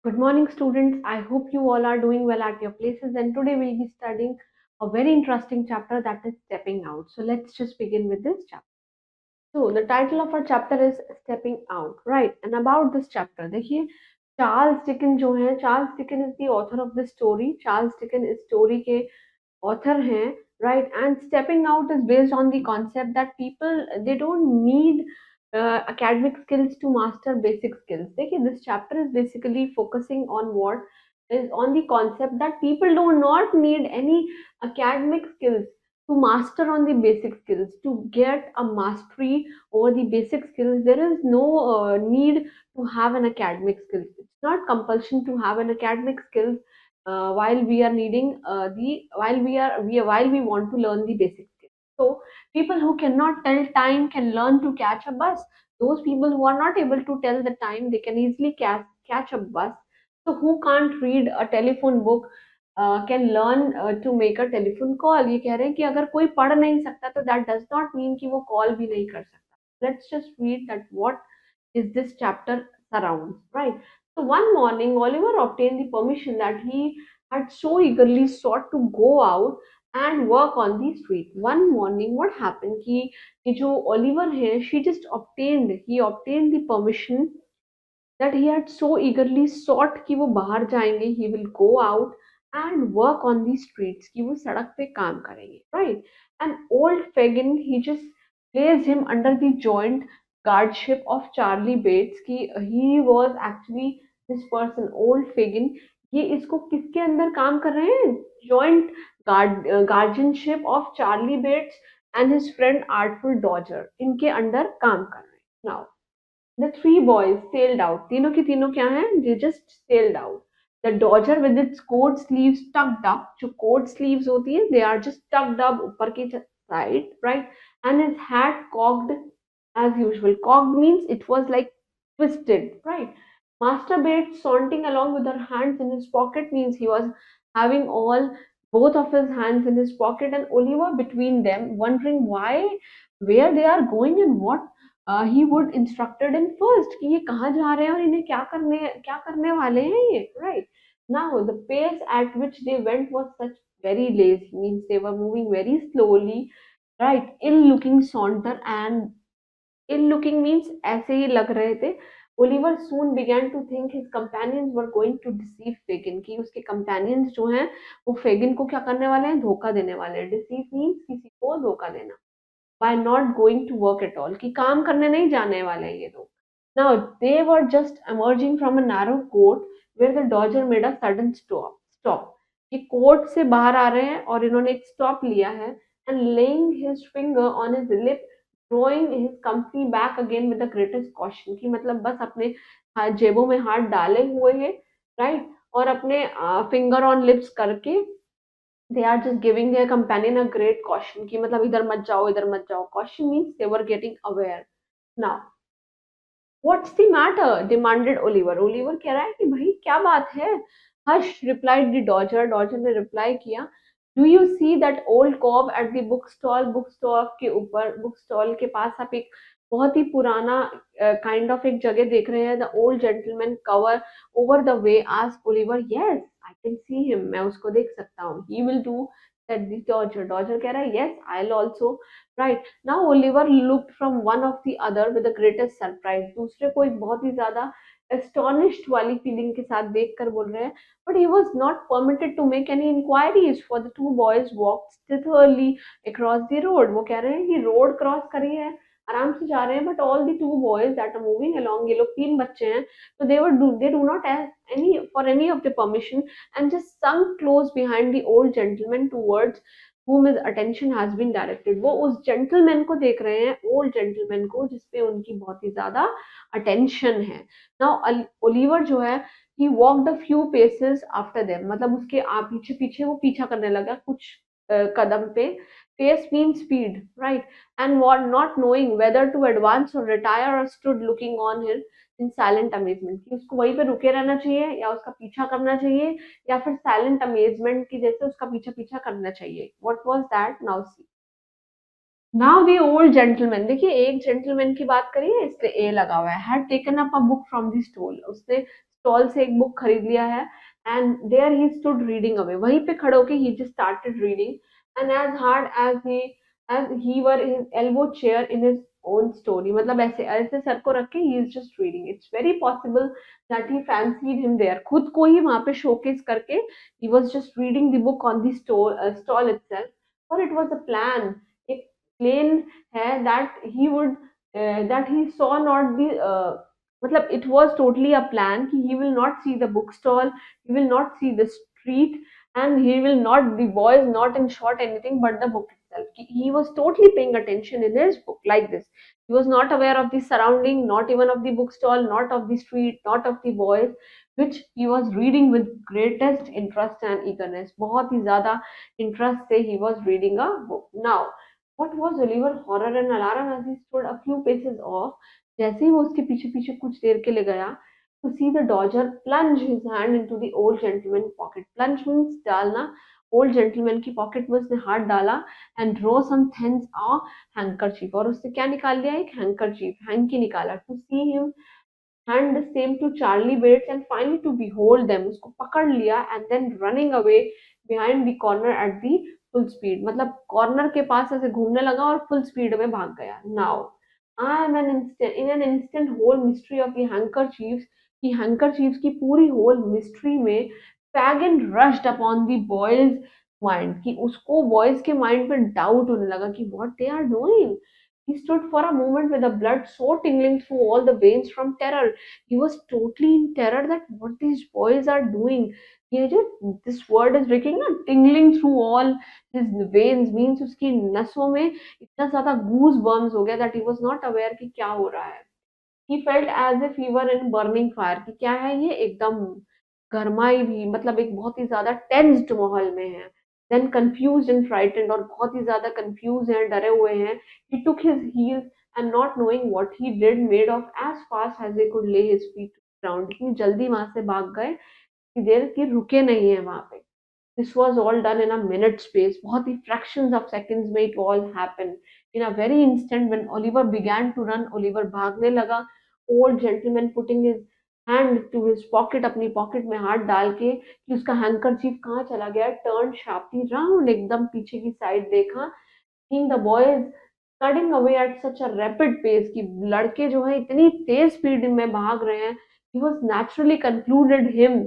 Good morning, students. I hope you all are doing well at your places. And today we'll be studying a very interesting chapter that is stepping out. So let's just begin with this chapter. So the title of our chapter is Stepping Out, right? And about this chapter, देखिए Charles Dickens जो है, Charles Dickens is the author of this story. Charles Dickens इस story के author हैं, right? And stepping out is based on the concept that people they don't need academic skills to master basic skills. देखिए this chapter is basically focusing on what is on the concept that people do not need any academic skills to master on the basic skills, to get a mastery over the basic skills. There is no need to have an academic skills. It's not compulsion to have an academic skills while we are needing the while we want to learn the basic skills. So people who cannot tell time can learn to catch a bus. Those people who are not able to tell the time, they can easily catch a bus. So who can't read a telephone book can learn to make a telephone call. ये कह रहे हैं कि अगर कोई पढ़ नहीं सकता तो that does not mean कि वो call भी नहीं कर सकता. Let's just read that what is this chapter surrounds, right? So one morning, Oliver obtained the permission that he had so eagerly sought to go out and work on the street. One morning, what happened? कि ये जो Oliver है, he obtained the permission that he had so eagerly sought कि वो बाहर जाएंगे, he will go out and work on the streets, कि वो सड़क पे काम करेंगे, right? And old Fagin, he just placed him under the joint guardship of Charlie Bates, कि he was actually this person, old Fagin, ये इसको किसके अंदर काम कर रहे हैं? Joint guardianship of Charlie Bates and his friend Artful Dodger, इनके अंदर काम कर रहे हैं. Now the three boys sailed out. तीनों की तीनों क्या हैं? They just sailed out. The Dodger with its coat sleeves tucked up. जो coat sleeves होती है, they are just tucked up ऊपर की side, right? And his hat cocked as usual. Cocked means it was like twisted, right? Master Bates saunting along with her hands in his pocket means he was having all both of his hands in his pocket, and Oliver between them, wondering where they are going and what he would instructed in first कि ये कहाँ जा रहे हैं और इन्हें क्या करने वाले हैं ये, right? Now the pace at which they went was such very lazy, means they were moving very slowly, right? Ill looking saunter, and ill looking means ऐसे ही लग रहे थे. Oliver soon began to think his companions were going to deceive Fagin, कि उसके companions जो हैं वो Fagin को क्या करने वाले हैं? धोखा देने वाले हैं. Deceive means किसी को धोखा देना. By not going to work at all, कि काम करने नहीं जाने वाले हैं ये लोग. Now they were just emerging from a narrow court where the Dodger made a sudden stop. ये कोर्ट से बाहर आ रहे हैं और इन्होंने एक स्टॉप लिया है, and laying his finger on his lip, drawing his company back again with the greatest caution, कि मतलब बस अपने जेबों में हाथ डाले हुए हैं, राइट? और अपने फिंगर ऑन लिप्स करके they are just giving their companion a great caution कि मतलब इधर मत जाओ. Caution means they were getting aware. Now what's the matter, demanded Oliver. Oliver कह रहा है कि भाई क्या बात है? Hush, replied the Dodger. Dodger ने reply किया, do you see that old cob at the bookstall? bookstall के ऊपर, bookstall के पास आप एक बहुत ही पुराना काइंड ऑफ एक जगह देख रहे हैं. The old gentleman cover over the way, asked Oliver. Yes I can see him, मैं उसको देख सकता हूँ. He will do, said the Dodger. Dodger कह रहा है, yes I'll also. Right. Now Oliver looked from one of the other with the greatest surprise. दूसरे को एक बहुत ही ज्यादा astonished वाली फीलिंग के साथ देख कर बोल रहे हैं. But he was not permitted to make any inquiries, for the two boys walked stealthily across the road. वो कह रहे हैं कि रोड क्रॉस करी है, आराम से जा रहे हैं. But all the two boys that are moving along, ये लोग तीन बच्चे हैं, so they do not ask any of the permission, and just sunk close behind the old gentleman towards whom his attention has been directed. वो उस gentleman को देख रहे हैं, ओल्ड जेंटलमैन को, जिसपे उनकी बहुत ही ज्यादा अटेंशन है. नाउ ओलिवर जो है, he walked a few paces after them, मतलब उसके पीछे पीछे वो पीछा करने लगा कुछ कदम पे. Pace means speed, right? And what, not knowing whether to advance or retire, or stood looking on him in silent amazement, कि उसको वहीं पे रुके रहना चाहिए या उसका पीछा करना चाहिए या फिर साइलेंट अमेजमेंट की जैसे उसका पीछा पीछा करना चाहिए. What was that? Now see. Now the old gentleman, देखिए एक जेंटलमैन की बात करिए, इससे ए लगा हुआ है, had taken up a book from the stall. उसने स्टॉल से एक बुक खरीद लिया है, and there he stood reading away, वहीं पे खड़े होके ही just started reading, and as hard as he were his elbow chair in his own story, मतलब ऐसे ऐसे सर को रख के he is just reading. It's very possible that he fancied him there, खुद को ही वहां पे शोकेस करके he was just reading the book on the stall itself. और इट वाज अ प्लान, एक प्लेन है that he would that he saw not the matlab it was totally a plan कि he will not see the bookstall, he will not see the street, and he will not, the boys not in short anything but the book itself. He was totally paying attention in his book like this. He was not aware of the surrounding, not even of the bookstall, not of the street, not of the boys, which he was reading with greatest interest and eagerness. बहुत ही ज़्यादा interest से he was reading a book. Now what was Oliver horror and alarm as he stood a few paces off, जैसे ही वो उसके पीछे पीछे कुछ देर के लिए गया, to see the dodger plunge his hand into the old gentleman pocket. Plunge means डालना, old gentleman की pocket में उसने हाथ डाला and draw some thence a handkerchief, और उससे क्या निकाल लिया, एक handkerchief, hanky निकाला, to see him hand the same to Charlie Bates and finally to behold them, उसको पकड़ लिया and then running away behind the corner at the full speed, मतलब कॉर्नर के पास ऐसे घूमने लगा और फुल स्पीड में भाग गया. Now I am an instant whole mystery of the handkerchiefs, कि handkerchiefs की पूरी whole mystery में Fagin rushed upon the boys mind, कि उसको बॉयज के माइंड पे डाउट होने लगा कि what they are doing. He stood for a moment with the blood so tingling through all the veins from terror. He was totally in terror that what these boys are doing. ये जो this word is written ना, tingling through all his veins means उसकी नसों में इतना ज़्यादा goose bumps हो गया that he was not aware कि क्या हो रहा है. He felt as if he were in burning fire, कि क्या है ये, एकदम गरमाई भी, मतलब एक बहुत ही ज़्यादा टेंस्ड माहौल में है. Then confused and frightened, और बहुत ही ज़्यादा confused हैं, डरे हुए हैं. He took his heels and not knowing what he did made off as fast as he could lay his feet to the ground. इतनी जल्दी वहां से भाग गए कि देर की रुके नहीं है वहां पे. This was all done in a minute space. बहुत ही fractions of seconds में it all happened. In a very instant when Oliver began to run, Oliver भागने लगा. Old gentleman putting his hand to his pocket, अपनी pocket में हाथ डाल के कि उसका handkerchief कहाँ चला गया. Turned sharply round, एकदम पीछे की side देखा. Seeing the boys scudding away at such a rapid pace, कि लड़के जो है इतनी तेज स्पीड में भाग रहे हैं. He was naturally concluded him,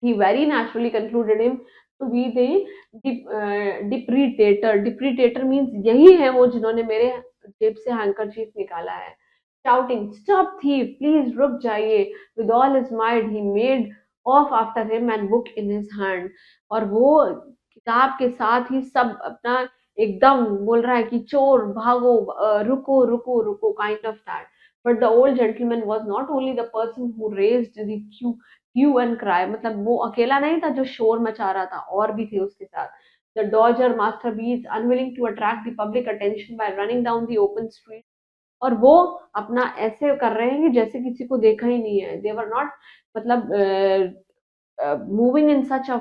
he very naturally concluded him to be depredator. Depredator means यही है वो जिन्होंने मेरे जेब से हैंकरचीफ निकाला है. Shouting, stop thief, please रुक जाइए. With all his might he made off after him and book in his hand. और वो किताब के साथ ही सब अपना एकदम बोल रहा है कि चोर भागो, रुको रुको रुको, kind of that. But the old gentleman was not only the person who raised the hue and cry, मतलब वो अकेला नहीं था जो शोर मचा रहा था, और भी थे उसके साथ. The dodger master beast unwilling to attract the public attention by running down the open street, और वो अपना ऐसे कर रहे हैं कि जैसे किसी को देखा ही नहीं है. They were not, मतलब moving in such a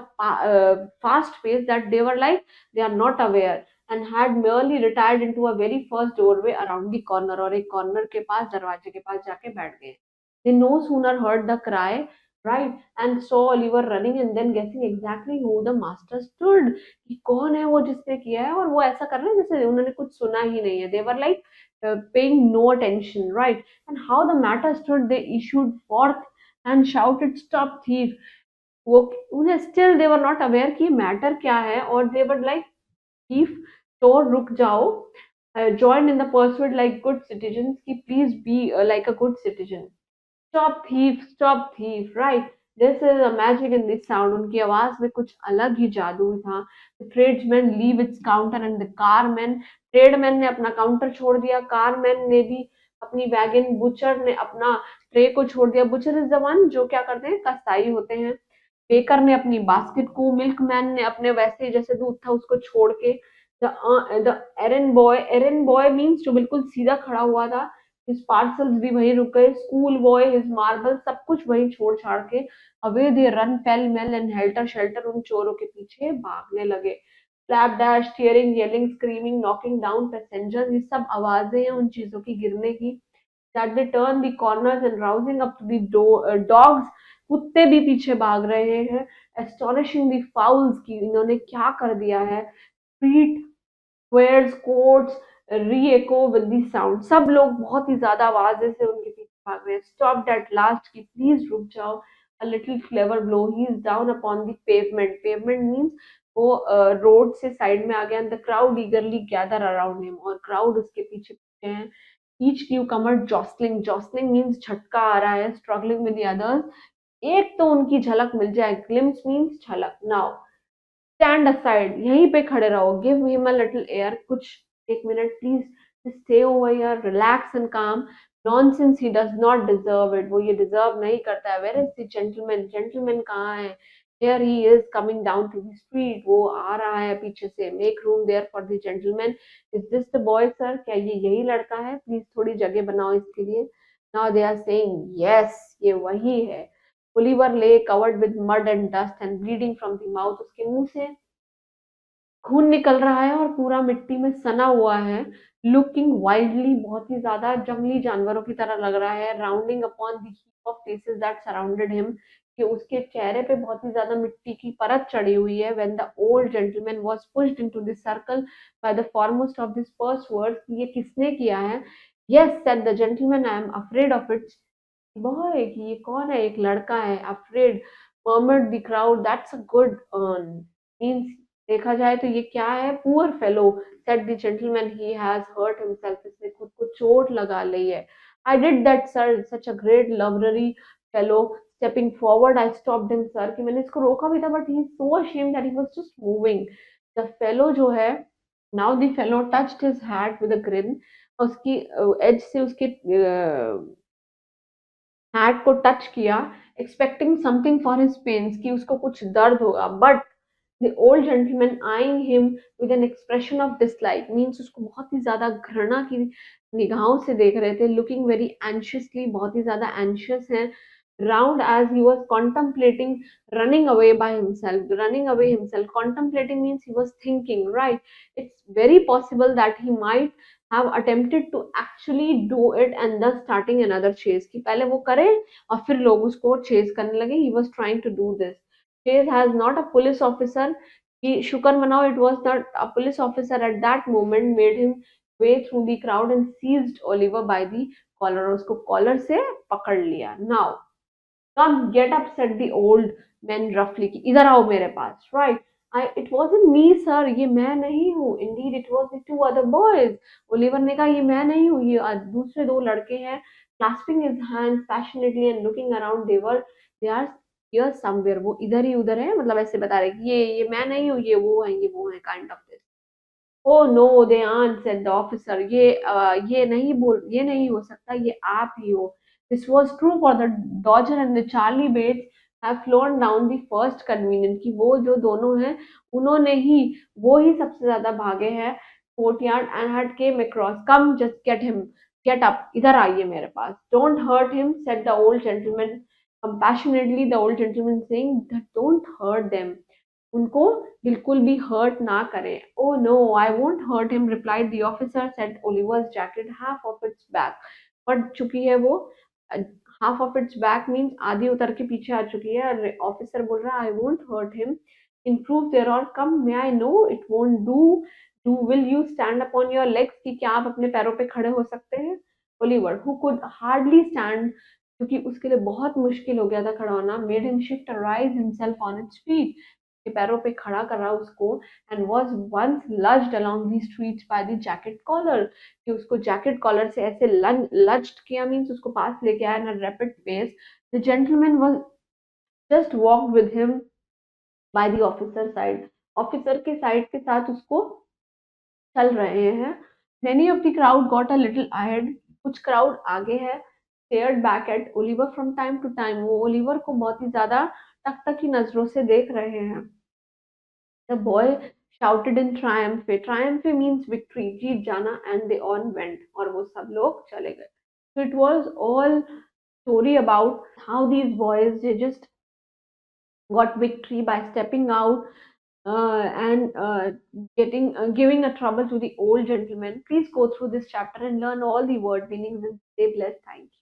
fast pace that they were like they are not aware and had merely retired into a very first doorway around the corner, और एक corner के पास, दरवाजे के पास जाके बैठ गए. They no sooner heard the cry, right, and saw Oliver running and then guessing exactly who the master stood, कि कौन है वो जिसने किया है, और वो ऐसा कर रहे हैं जैसे उन्होंने कुछ सुना ही नहीं है. They were like paying no attention, right, and how the matter stood, they issued forth and shouted, stop thief. वो उन्हें still they were not aware कि मैटर क्या है, और दे वर लाइक थीफ, चोर रुक जाओ. Join in the pursuit like good citizen, की please be like a good citizen. Stop thief, right. This is a magic in this sound, उनकी आवाज में कुछ अलग ही जादू था. The tradesman leave its counter and the carman, tradesman ने अपना काउंटर छोड़ दिया, कारमैन ने भी अपनी वैगन, बुचर ने अपना ट्रे को छोड़ दिया. बुचर इज द वन जो क्या करते हैं, कसाई होते हैं. बेकर ने अपनी बास्केट को, मिल्कमैन ने अपने वैसे जैसे दूध था उसको छोड़ के, द एरन बॉय मीन्स जो बिल्कुल सीधा खड़ा हुआ था, हिज पार्सल्स भी वहीं रुक गए. स्कूल बॉय, हिज मार्बल, सब कुछ वहीं छोड़ छाड़ के away they run pell mell and helter skelter, उन चोरों के पीछे भागने लगे. Slap dash, tearing, yelling, screaming, knocking down passengers, ये सब आवाजें हैं उन चीजों की गिरने की. That they turned the corners and rousing up to the dogs कुत्ते भी पीछे भाग रहे हैं। एस्टोनिशिंग द फाउल्स की इन्होंने क्या कर दिया है। Street squares courts re-echo with the sound, सब लोग बहुत ही ज्यादा आवाज से उनके पीछे भाग रहे हैं। स्टॉप्ड एट लास्ट की प्लीज रुक जाओ। A little clever blow, he is down upon the pavement, pavement means वो रोड से साइड में आ गया। The crowd ईगरली gather around him, और क्राउड उसके पीछे पीछे है। ईच न्यू कमर जॉस्लिंग, जॉस्लिंग मींस झटका आ रहा है, स्ट्रगलिंग विद द अदर्स, एक तो उनकी झलक मिल जाए। ग्लिम्स मींस झलक। नाउ स्टैंड असाइड, यहीं पे खड़े रहो। Give him a little air, कुछ एक minute please stay over here, relax and calm. Nonsense, he does not deserve it, वो ये डिजर्व नहीं करता है। Where is the gentleman, gentleman कहाँ है। Here he is coming down to the street, वो आ रहा है पीछे से। Make room there for the gentleman. Is this the boy sir, क्या ये यही लड़का है, प्लीज थोड़ी जगह बनाओ इसके लिए। Now they are saying yes, ये वही है। Oliver lay covered with mud and dust and bleeding from the mouth, उसके मुंह से खून निकल रहा है और पूरा मिट्टी में सना हुआ है। लुकिंग वाइल्डली, बहुत ही ज्यादा जंगली जानवरों की तरह लग रहा है। Rounding upon the heap of faces that surrounded him, कि उसके चेहरे पे बहुत ही ज्यादा मिट्टी की परत चढ़ी हुई है। When the old gentleman was pushed into the circle by the foremost of this first words, ये किसने किया है। Yes said the gentleman, I am afraid of it. Boy, कि ये कौन है, एक लड़का है। Afraid, murmured the crowd, that's a good means, देखा जाए तो ये क्या है। Poor fellow said the gentleman, he has hurt himself, इसने खुद को चोट लगा ली है। I did that sir, such a great literary fellow, stepping forward I stopped him sir, कि मैंने इसको रोका भी था but he is so ashamed that he was just moving। the fellow जो है, now the fellow touched his hat with a grin, उसकी edge से उसके हैट को टच किया, expecting something for his pains, कि उसको कुछ दर्द होगा। But the old gentleman eyeing him with an expression of dislike, means उसको बहुत ही ज्यादा घृणा की निगाहों से देख रहे थे। लुकिंग वेरी एंशियसली, बहुत ही ज्यादा एंशियस है। Round as he was contemplating running away by himself, running away himself, contemplating means he was thinking, right? It's very possible that he might have attempted to actually do it and thus starting another chase, कि पहले वो करे और फिर लोग उसको chase करने लगे। He was trying to do this chase has not a police officer, कि शुक्र मनाओ it was not a police officer at that moment, made him way through the crowd and seized Oliver by the collar, उसको collar से पकड़ लिया। Now come get up said the old man roughly, कि इधर आओ मेरे पास। right, it wasn't me sir, ये मैं नहीं हूँ। indeed it was the two other boys, Oliver ने कहा ये मैं नहीं हूँ, ये दूसरे दो लड़के हैं। clasping his hands passionately and looking around, they are here somewhere, वो इधर ही उधर है, मतलब ऐसे बता रहे कि ये मैं नहीं हूँ, ये वो है kind of this. Oh no they aren't said the officer, ये नहीं हो सकता, ये आप ही हो। This was true for the Dodger and the Charley Bates have flown down the first convenient, कि वो जो दोनों हैं उन्होंने ही वो ही सबसे ज्यादा भागे हैं courtyard and had came across. Come just get him, get up, इधर आइए मेरे पास। Don't hurt him said the old gentleman compassionately, the old gentleman saying that don't hurt them, उनको बिल्कुल भी हर्ट ना करें। Oh no I won't hurt him replied the officer said Oliver's jacket half off its back, पड़ चुकी है वो। Half off its back means आधी उतर के पीछे आ चुकी है। ऑफिसर बोल रहा है I won't hurt him, improve there और come may I know it won't do will you stand upon your legs, कि क्या आप अपने पैरों पे खड़े हो सकते हैं। Oliver who could hardly stand, क्योंकि उसके लिए बहुत मुश्किल हो गया था खड़ा होना, made him shift rise himself on its feet, के पैरों पे खड़ा करा उसको। And was once lugged along the streets by the jacket collar, कि उसको जैकेट कॉलर से ऐसे लज्ड किया, मीन्स उसको पास लेके आया in a rapid pace. The gentleman was just walked with him by the officer side, officer के साइड के साथ उसको चल रहे हैं। Many of the crowd got a little ahead, कुछ क्राउड आगे है। Stared back at Oliver from time to time, वो ओलिवर को बहुत ही ज्यादा टकटकी नजरों से देख रहे हैं। The boy shouted in triumph. Triumph means victory, जीत जाना, and they all went. और वो सब लोग चले गए. So it was all story about how these boys, they just got victory by stepping out and getting giving a trouble to the old gentleman. Please go through this chapter and learn all the word meanings and stay blessed. Thank you.